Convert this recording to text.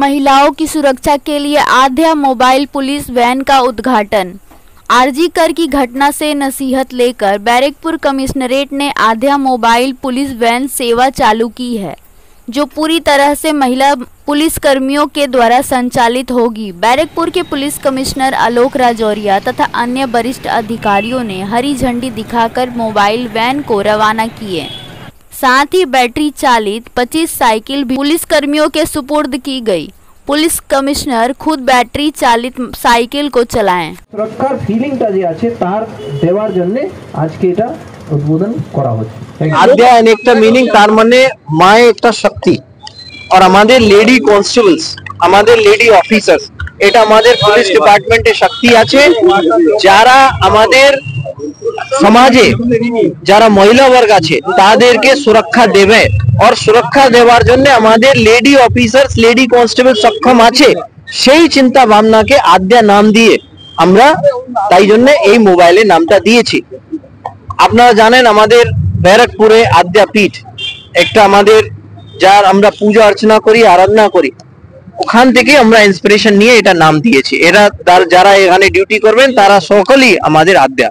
महिलाओं की सुरक्षा के लिए आध्या मोबाइल पुलिस वैन का उद्घाटन। आरजी कर की घटना से नसीहत लेकर बैरकपुर कमिश्नरेट ने आध्या मोबाइल पुलिस वैन सेवा चालू की है, जो पूरी तरह से महिला पुलिस कर्मियों के द्वारा संचालित होगी। बैरकपुर के पुलिस कमिश्नर आलोक राजौरिया तथा अन्य वरिष्ठ अधिकारियों ने हरी झंडी दिखाकर मोबाइल वैन को रवाना किए। साथ ही बैटरी चालित 25 साइकिल भी पुलिस कर्मियों के सुपुर्द की गई। पुलिस कमिश्नर खुद बैटरी चालित साइकिल को चलाएं। सुरक्षार ফিলিংটা যে আছে তার দেওয়ার জন্য আজকে এটা উদ্বোধন করা হচ্ছে। আদ্যা একটা মিনিং, তার মানে মায়ে একটা শক্তি। আর আমাদের লেডি কনস্টেবলস, আমাদের লেডি অফিসার্স, এটা আমাদের পুলিশ ডিপার্টমেন্টে শক্তি আছে, যারা আমাদের সমাজে যারা মহিলা বর্গ আছে তাদেরকে সুরক্ষা দেবে। আর সুরক্ষা দেওয়ার জন্য আমাদের লেডি অফিসার্স, লেডি কনস্টেবল সক্ষম আছে, সেই চিন্তা ভাবনাকে আদ্যা নাম দিয়ে আমরা তাই জন্য এই মোবাইলের নামটা দিয়েছি। আপনারা জানেন আমাদের ব্যারাকপুরে আদ্যা পীঠ একটা আমাদের যার আমরা পূজা অর্চনা করি, আরাধনা করি, ওখান থেকে আমরা ইন্সপিরেশন নিয়ে এটা নাম দিয়েছি। এরা যারা এখানে ডিউটি করবেন তারা সকলেই আমাদের আদ্যা।